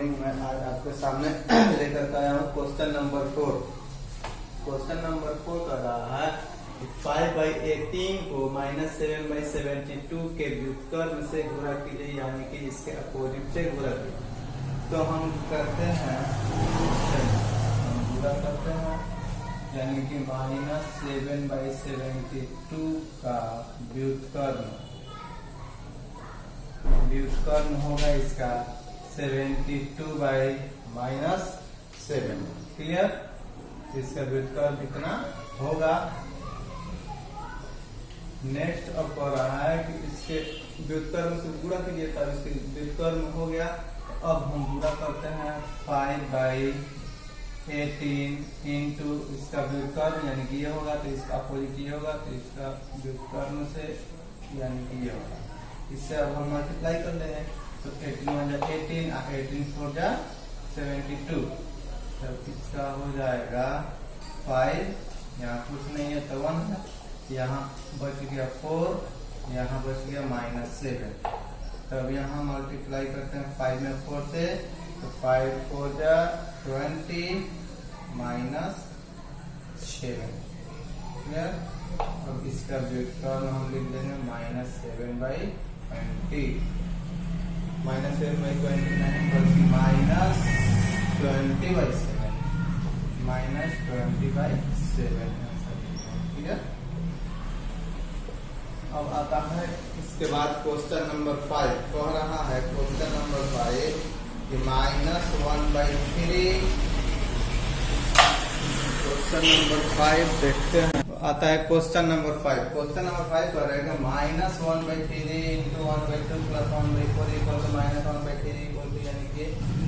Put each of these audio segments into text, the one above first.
Morning मैं आज आपके सामने लेकर के आया हूँ क्वेश्चन नंबर 4। क्वेश्चन नंबर 4 कर रहा है 5/18 को -7/72 के व्युत्क्रम से गुणा कीजिए, यानी कि इसके अपोजिट से गुणा कीजिए। तो हम करते हैं, हम गुणा करते हैं, यानी कि -7/72 का व्युत्क्रम होगा इसका 72/-7। क्लियर? इसका व्युत्क्रम कितना होगा। नेक्स्ट अब कह रहा है कि इसके व्युत्क्रम से गुणा कीजिए, तब इसके व्युत्क्रम हो गया। अब हम गुणा करते हैं 5/18 इंटू इसका व्युत्क्रम, यानी कि ये होगा, तो इसका अपोजिट ये होगा, तो इसका व्युत्क्रम से यानी कि ये होगा। इससे अब हम मल्टीप्लाई कर लेंगे, तो 18 4 जा 72, तब इसका हो जाएगा 5, यहाँ कुछ नहीं है तो 1 है, यहाँ बच गया 4, यहाँ बच गया -7। तब यहाँ मल्टीप्लाई करते हैं 5 में 4 से, तो 5 4 जा 20 -7। क्लियर? अब इसका व्युत्क्रम हम लिख देंगे -7/20, -7/20 नहीं बल्कि -20/7 ठीक है। अब आता है इसके बाद क्वेश्चन नंबर 5 कह रहा है, क्वेश्चन नंबर 5 कि -1/3। क्वेश्चन नंबर 5 देखते हैं, आता है क्वेश्चन नंबर 5। क्वेश्चन नंबर 5 कह रहा है कि -1/3 into 1/2 plus 1/4 equal to -1/3 equal to, यानी कि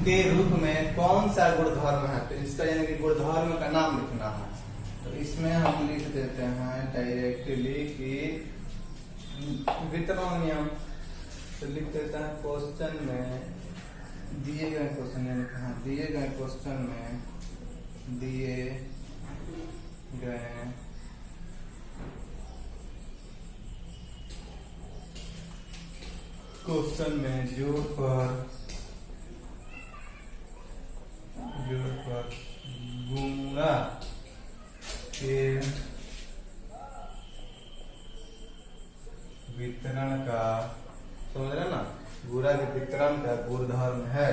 के रूप में कौन सा गुणधर्म है। तो इसका यानी कि गुणधर्म का नाम लिखना है। तो इसमें हम लिख देते हैं डायरेक्टली कि वितरण नियम। तो लिख देते हैं क्वेश्चन में दिए गए क्वेश्चन, यानी कि हाँ दिए गए क्वेश्चन में दिए गए क्वेश्चन में जोड़ पर गुणा के वितरण का, समझ रहे ना, गुणा के वितरण का गुणधर्म है।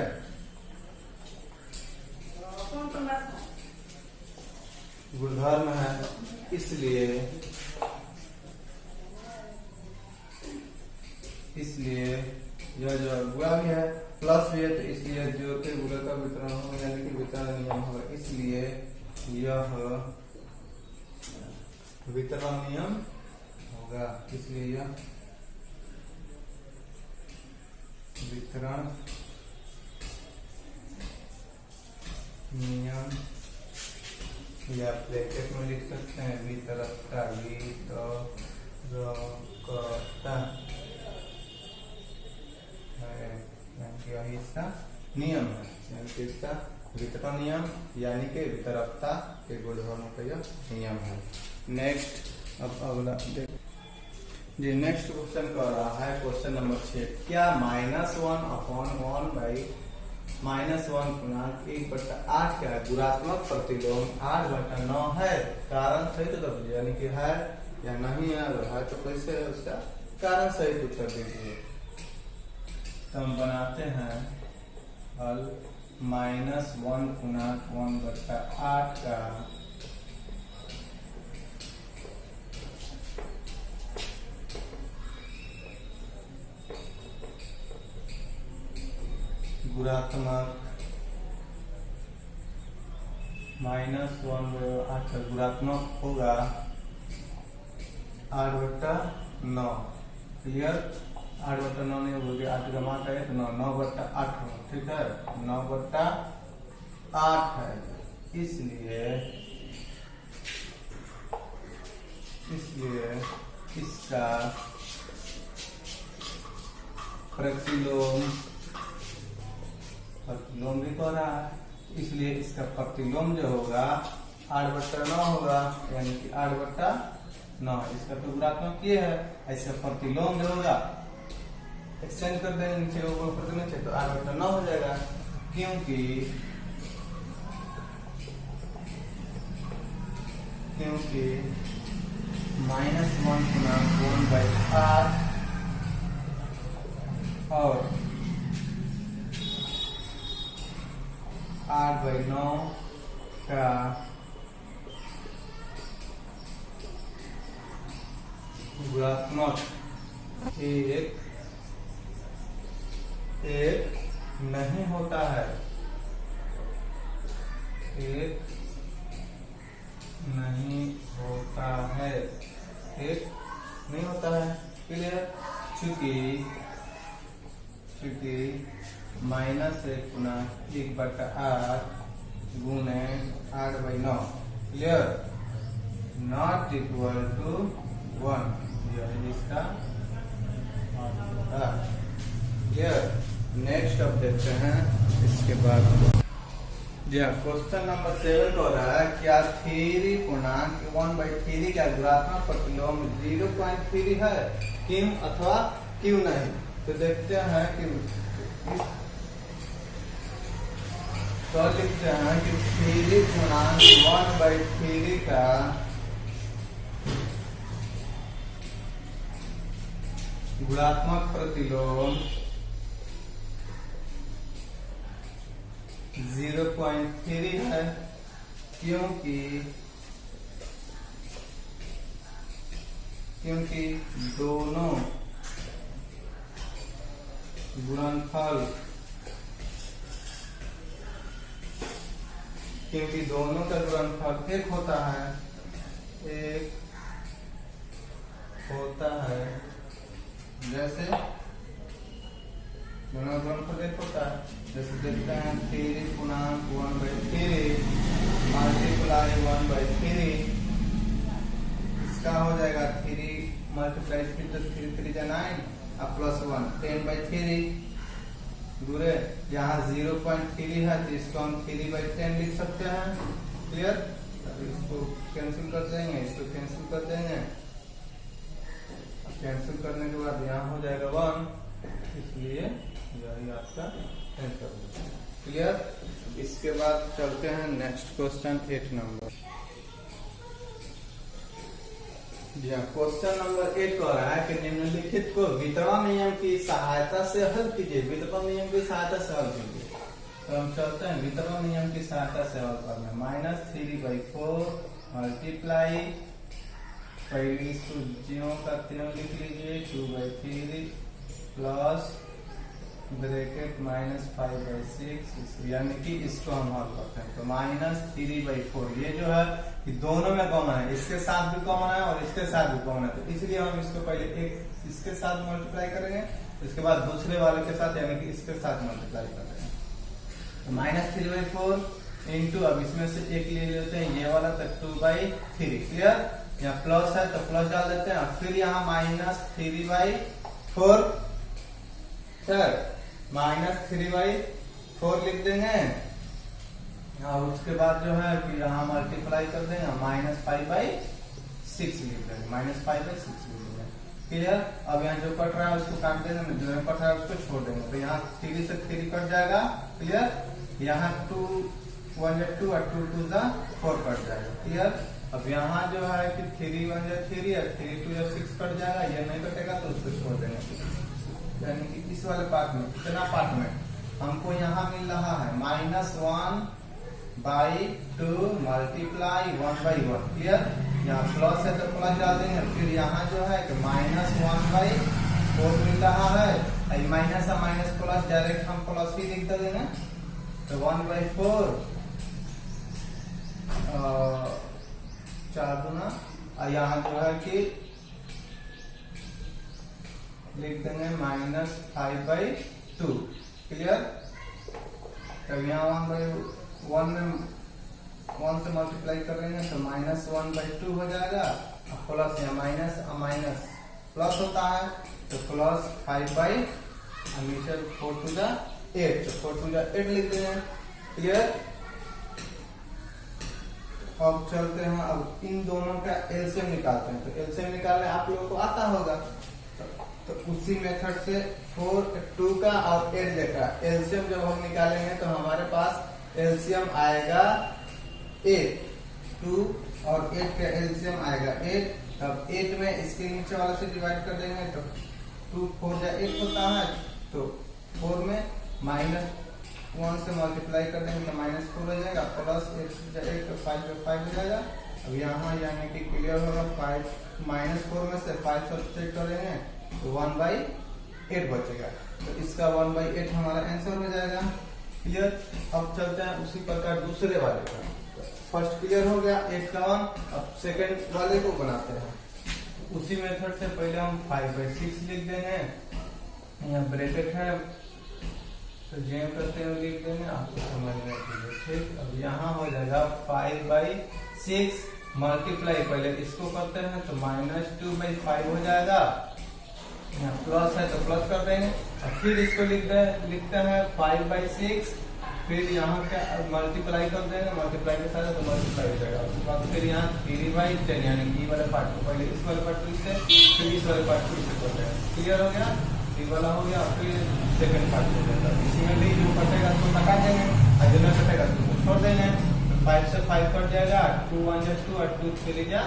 गुणधर्म है, इसलिए यह जो गुणा भी है प्लस भी है, तो इसलिए जोड़ के गुणा का वितरण होगा, यानी कि वितरण नियम होगा। इसलिए यह वितरण नियम होगा, इसलिए यह वितरण नियम, या ब्रैकेट में लिख सकते हैं वितरकता, यही इसका नियम है, यानी कि इसका वितरण नियम, यानी कि वितरकता के गुणधर्मों का यह नियम है। नेक्स्ट, अब अगला जी नेक्स्ट क्वेश्चन कर रहा है क्वेश्चन नंबर 6। क्या -1/1 का गुणात्मक प्रतिलोम 8/9 है? कारण सहित उत्तर दीजिए, यानी कि है या नहीं है। अगर है तो कैसे है, उसका कारण सहित उत्तर दीजिए। तो हम बनाते हैं हल -1/1/8 का गुणात्मक -1/8 का गुणात्मक होगा 8/9। क्लियर? 8/9 नहीं होगी, 8 का मान है तो 9/8 होगा। ठीक है, 9/8 है। इसलिए इसका प्रतिलोम भी कह रहा है, इसलिए इसका प्रतिलोम जो होगा 8/9 होगा, यानी कि 8/9। इसका तो गुणात्मक ये है, इसका प्रतिलोम जो होगा एक्सचेंज कर देंगे, नीचे ऊपर प्रतिलोम, तो 8/9 हो जाएगा। क्योंकि -1 गुणा 1/8 और 8/9 का गुणात्मक एक नहीं होता है, एक नहीं होता है, एक नहीं होता है। क्लियर? चूंकि -1 गुना 1/8 गुने 8/9 क्लियर नॉट इक्वल टू 1। यह इसका क्लियर। नेक्स्ट अब देखते हैं इसके बाद। क्वेश्चन नंबर 7 हो रहा है, क्या 3 पूर्णांक 1/3 का गुणात्मक प्रतिलोम 0.3 है, क्यों अथवा क्यों नहीं। तो देखते हैं कि तो लिखते हैं कि 3 पूर्णांक 1/3 का गुणात्मक प्रतिलोम 0.3 है, क्योंकि दोनों गुणनफल का गुणनफल एक होता है, जैसे दोनों गुणनफल एक होता है। जैसे देखते हैं 3 पूर्णांक 1/3 मल्टीप्लाई 1/3 इसका हो जाएगा 3 मल्टीप्लाई 3 तो 3 3 जा 9 और +1 10/3 दूरे। यहाँ 0.3 है तो इसको हम 3/10 लिख सकते हैं। क्लियर? इसको कैंसिल कर देंगे, इसको कैंसिल कर देंगे। कैंसिल करने के बाद यहाँ हो जाएगा 1, इसलिए यही आपका आंसर है। क्लियर? इसके बाद चलते हैं next question 8 number. Question number 8 कह रहा है कि निम्नलिखित को वितरण नियम की सहायता से हल कीजिए। वितरण नियम की सहायता से हल कीजिए। तो हम चलते हैं वितरण नियम की सहायता से हल करना। -3/4 मल्टीप्लाई पहली सूचियों का त्यों लिख लीजिए 2/3 प्लस ब्रैकेट -5/6, यानी कि इसको हम हल करते हैं। तो -3/4 ये जो है कि दोनों में कॉमन है, इसके साथ भी कॉमन है और इसके साथ भी कॉमन है, तो इसलिए हम इसको पहले एक इसके साथ मल्टीप्लाई करेंगे, इसके बाद दूसरे वाले के साथ यानी कि इसके साथ मल्टीप्लाई करेंगे। तो -3/4 इंटू अब इसमें से एक ले लेते हैं ये वाला, तक 2/3। क्लियर? यहाँ प्लस है तो प्लस डाल देते हैं, फिर यहाँ -3/4 -3/4 लिख देंगे और उसके बाद जो है कि यहाँ मल्टीप्लाई कर देंगे -5/6 लिख देंगे, -5/6 लिख देंगे। क्लियर? अब यहाँ जो कट रहा है उसको काट देंगे, जो कट रहा है उसको छोड़ देंगे। तो यहाँ 3 से 3 कट जाएगा। क्लियर? यहाँ 2 1 जा 2 और 2 2 जा 4 कट जाएगा। क्लियर? अब यहाँ जो है कि 3 1 जा 3 और 3 2 जा 6 कट जाएगा, ये नहीं कटेगा तो उसको छोड़ देंगे। यानी कि इस वाले पार्ट में, कितना पार्ट में हमको यहाँ मिल रहा है -1/2 मल्टीप्लाई 1/1। क्लियर? यहाँ प्लस है तो प्लस डाल देंगे, फिर यहाँ जो है कि -1/4 मिल रहा है, माइनस और माइनस प्लस डायरेक्ट हम प्लस ही लिख देंगे। तो 1/4 4 गुना यहाँ जो है कि लिख देंगे -5/2। क्लियर? तब यहाँ 1/1 में 1 से मल्टीप्लाई करेंगे तो -1/2 हो जाएगा, प्लस या माइनस और माइनस प्लस होता है तो प्लस 5/, नीचे 4 2 जा 8, तो 4 2 जा 8 लिख देंगे। क्लियर? अब चलते हैं, अब इन दोनों का एलसीएम निकालते हैं। तो एलसीएम निकालने आप लोगों को आता होगा, तो उसी मेथड से 4 2 का और 8 का एलसीएम जब हम निकालेंगे तो हमारे एलसीएम आएगा 8, 2 और 8 का एलसीएम आएगा 8। तब 8 में इसके नीचे वाला से डिवाइड कर देंगे तो 2 4 जा 8 होता है, तो 4 में -1 से मल्टीप्लाई कर देंगे तो -4 हो जाएगा, प्लस 8 जा 8 तो 5 जा 5 हो जाएगा। अब यहाँ यानी कि क्लियर होगा, 5 -4 में से 5 सब्ट्रैक्ट करेंगे तो 1/8 बचेगा, तो इसका 1/8 हमारा आंसर हो जाएगा। क्लियर। अब चलते हैं उसी प्रकार दूसरे वाले का। फर्स्ट क्लियर हो गया 8 का 1। अब सेकंड वाले को बनाते हैं उसी मेथड से। पहले हम 5/6 लिख देंगे, यहाँ ब्रैकेट है तो जेम करते हैं लिख देंगे, आपको समझने के लिए। ठीक, अब यहाँ हो जाएगा 5/6 मल्टीप्लाई, पहले इसको करते हैं तो -2/5 हो जाएगा, यहाँ प्लस है तो प्लस कर देंगे, और फिर इसको लिखते हैं 5/6, फिर यहाँ क्या मल्टीप्लाई कर देंगे, मल्टीप्लाई के साथ तो मल्टीप्लाई हो जाएगा। उसके बाद फिर यहाँ 3/10 यानी कि वाले पार्ट को पहले इस वाले पार्ट को इससे, फिर इस वाले पार्ट को इससे करते हैं। क्लियर हो गया, ये वाला हो गया, फिर सेकंड पार्ट हो जाएगा। इसी में भी जो कटेगा उसको हटा देंगे, और जो नहीं कटेगा उसको छोड़ देंगे। 5 से 5 कट जाएगा, 2 1 जा 2 और 2 3 जा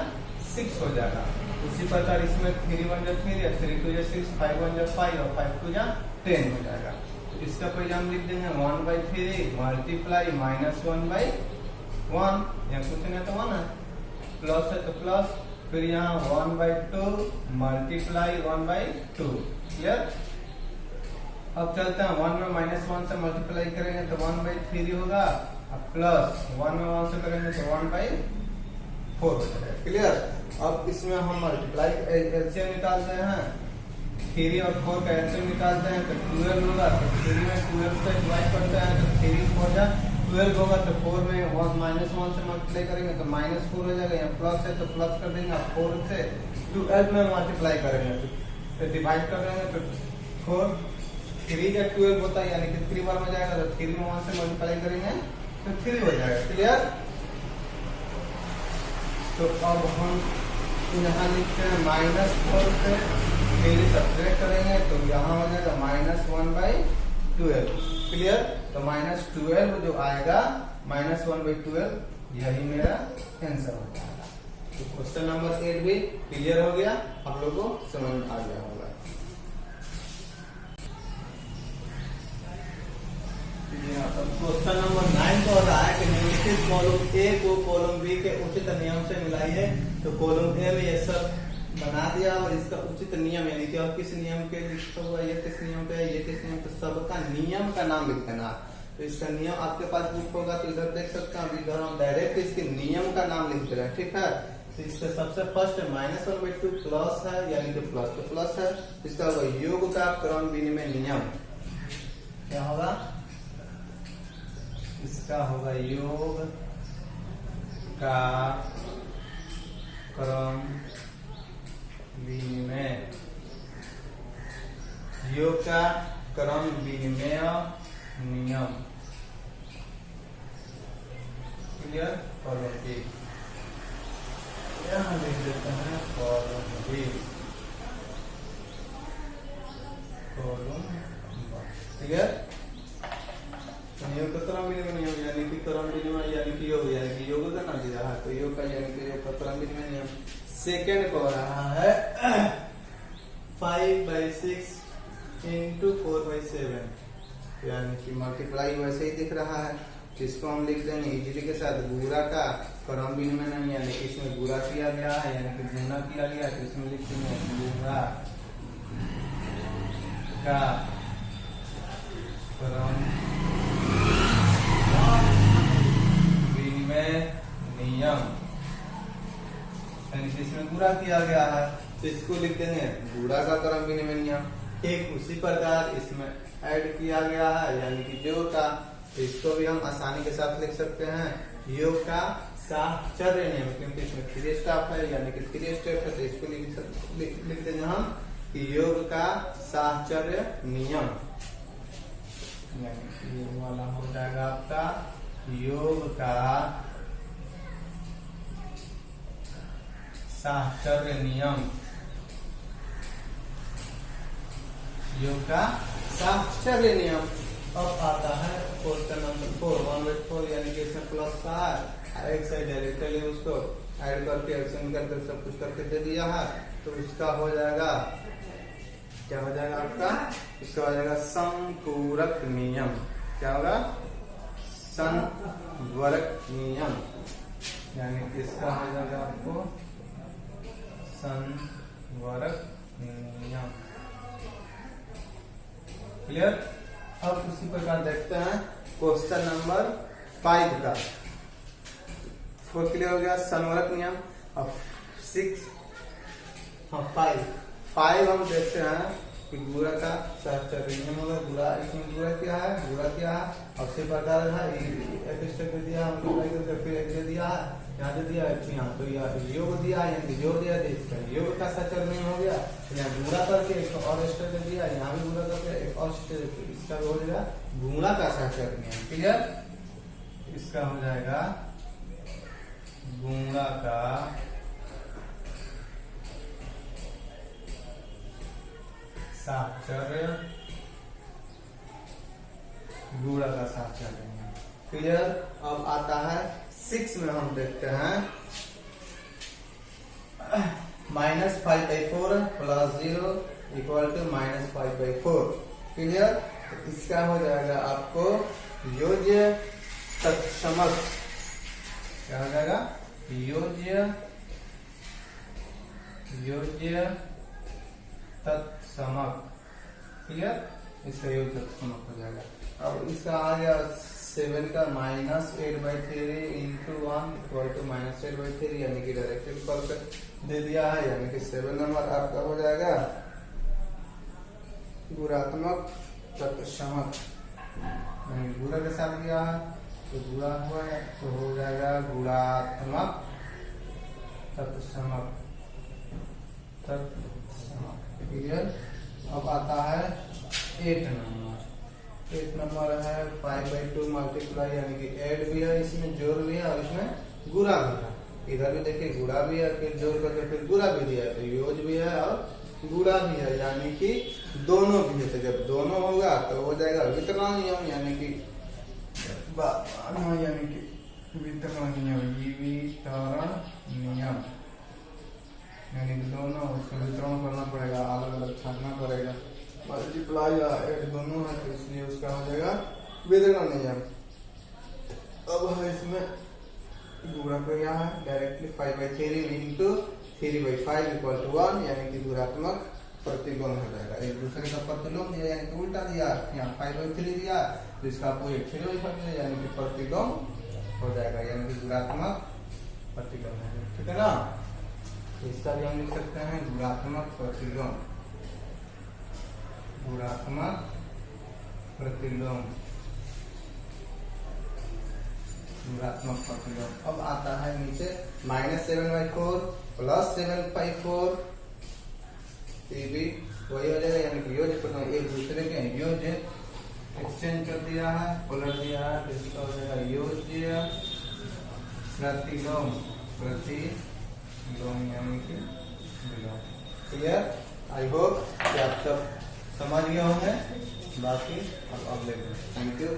6 हो जाएगा। उसी प्रकार इसमें 3 1 जा 3 और 3 2 जा 6, 5 1 जा 5 और 5 2 जा 10 हो जाएगा। तो इसका पहले हम लिख देंगे 1/3 मल्टीप्लाई -1/1, यहाँ कुछ नहीं तो 1 है, प्लस है तो प्लस, फिर यहाँ 1/2 मल्टीप्लाई 1/2। क्लियर। अब चलते हैं 1 में -1 से मल्टीप्लाई करेंगे तो 1/3 होगा, प्लस 1 में 1 से करेंगे तो 1/4 हो जाएगा। क्लियर। अब इसमें हम मल्टीप्लाई एलसीएम निकालते हैं, 3 और 4 का एलसीएम निकालते हैं तो 12 होगा, तो 3 में 12 से डिवाइड करते हैं तो 3 4 जा 12 होगा, तो 4 में -1 से मल्टीप्लाई करेंगे तो -4 हो जाएगा, यहाँ प्लस है तो प्लस कर देंगे, 4 से 12 में मल्टीप्लाई करेंगे तो डिवाइड कर देंगे तो 4 3 या 12 होता है, यानी कि 3 बार में जाएगा, तो 3 में 1 से मल्टीप्लाई करेंगे तो 3 हो जाएगा। क्लियर। तो अब हम यहाँ लिखते हैं -4 से 3 सब्ट्रैक्ट करेंगे तो यहाँ हो जाएगा -1/12। क्लियर। तो -12 जो आएगा, -1/12, यही मेरा आंसर हो जाएगा। तो क्वेश्चन नंबर 8 भी क्लियर हो गया, आप लोगों को समझ में आ गया होगा। क्वेश्चन नंबर 9 को रहा है कि निम्नलिखित कॉलम ए को कॉलम बी के उचित नियम से मिलाइए। तो कॉलम ए में ये सब बना दिया और इसका उचित नियम यानी कि और किस नियम के लिखा हुआ, ये किस नियम पे, ये किस नियम पे, सबका नियम का नाम लिख देना। तो इसका नियम आपके पास बुक होगा तो इधर देख सकते हैं, इधर हम डायरेक्ट इसके नियम का नाम लिख दे रहे हैं। ठीक है। तो इसका सबसे फर्स्ट -1/2 प्लस है, यानी कि प्लस तो प्लस है, इसका होगा योग का क्रम विनिमय नियम। क्या होगा, इसका होगा योग का क्रम विनिमय, योग का क्रम विनिमय नियम। क्लियर। कॉलम बी यहाँ लिख देते हैं, कॉलम बी, कॉलम। क्लियर। योग का क्रम विनिमय नियम यानी कि क्रम विनिमय यानी कि योग, यानी कि योग का नाम दिया है, तो योग का यानी कि योग का क्रम विनिमय नियम। सेकेंड को रहा है 5/6 × 4/7, यानी कि मल्टीप्लाई वैसे ही दिख रहा है, तो इसको हम लिख देंगे इजीली के साथ गुणा का क्रम विनिमय नियम, यानी कि इसमें गुणा किया गया है, यानी कि गुणा किया गया, तो इसमें लिख देंगे गुणा का क्रम नियम, यानी इसमें गुणा किया गया है तो इसको लिख देंगे गुणा का क्रम विनिमय नियम। ठीक उसी प्रकार इसमें ऐड किया गया है, यानी कि योग का, तो इसको भी हम आसानी के साथ लिख सकते हैं योग का साहचर्य नियम, क्योंकि इसमें 3 स्टेप है, यानी कि 3 स्टेप है, तो इसको लिख देंगे हम कि योग का साहचर्य नियम, यानी कि ये वाला हो जाएगा आपका योग का साहचर्य नियम, योग का साहचर्य नियम। अब आता है क्वेश्चन नंबर 4 1/4 यानी कि इसमें प्लस का है, एक साइड डायरेक्टली उसको ऐड करके एडिशन करके सब कुछ करके दे दिया है। तो इसका हो जाएगा, क्या हो जाएगा आपका, इसका हो जाएगा संपूरक नियम। क्या होगा, संवरक नियम, यानी इसका हो जाएगा आपको संवरक नियम। क्लियर। अब उसी प्रकार देखते हैं क्वेश्चन नंबर 5 का। 4 क्लियर हो गया, संवरक नियम। अब 6 5 हम देखते हैं कि गुणा का सहचर्य नियम होगा। गुणा, इसमें गुणा क्या है, गुणा क्या है, अब से प्रकार है, एक स्टेप दिया हमको, फिर एक दे दिया है, यहाँ दे दिया है, यहाँ तो योग दिया है, यानी जोड़ दिया है, इसका योग का सहचर्य नियम हो गया। यहाँ गुणा करके एक और स्टेप दे दिया, यहाँ भी गुणा करके एक और स्टेप, इसका हो जाएगा गुणा का सहचर्य नियम। क्लियर। इसका हो जाएगा गुणा का साहचर्य, गुणा का साहचर्य। क्लियर। अब आता है 6 में, हम देखते हैं -5/4 + 0 = -5/4। क्लियर। तो इसका हो जाएगा आपको योज्य तत्समक। क्या हो जाएगा, योज्य तत्समक। क्लियर। इसका योग तत्समक हो जाएगा। अब इसका आ गया 7 का -8/3 × 1 = -8/3, यानी कि डायरेक्टली पर दे दिया है, यानी कि 7 नंबर आपका हो जाएगा गुणात्मक तत्समक। यानी गुणा के साथ दिया है तो गुणा हुआ है, तो हो जाएगा गुणात्मक तत्समक। क्लियर। अब आता है 8 नंबर। 8 नंबर है 5/2 मल्टीप्लाई, यानी कि ऐड भी है, इसमें जोड़ भी है और इसमें गुणा भी है। इधर भी देखिए गुणा भी है, फिर जोड़ करके फिर गुणा भी दिया है, तो योग भी है और गुणा भी है, यानी कि दोनों भी है। तो जब दोनों होगा तो हो जाएगा वितरण नियम, यानी कि वितरण नियम, यानी कि दोनों उसको वितरण करना पड़ेगा, अलग अलग छाटना पड़ेगा। मल्टीप्लाई या ऐड दोनों है, तो इसलिए उसका हो जाएगा वितरण नियम। अब है इसमें गुणा को, यहाँ है डायरेक्टली 5/3 × 3/5 = 1, यानी कि गुणात्मक प्रतिलोम हो जाएगा। एक दूसरे का प्रतिलोम दिया, यानी कि उल्टा दिया, यहाँ 5/3 दिया तो इसका अपोजिट 3/5 दिया, यानी कि प्रतिलोम हो जाएगा, यानी कि गुणात्मक प्रतिलोम है। ठीक है ना। इसका भी हम लिख सकते हैं गुणात्मक प्रतिलोम, गुणात्मक प्रतिलोम, गुणात्मक प्रतिलोम। अब आता है नीचे -7/4 + 7/4, ये भी वही हो जाएगा, यानी कि योज्य प्रतिलोम, एक दूसरे के योज्य एक्सचेंज कर दिया है, पलट दिया है, तो इसका हो जाएगा योज्य प्रतिलोम, यानी कि विलोम। क्लियर। आई होप कि आप सब समझ गए होंगे। बाकी अब अगले। Thank you.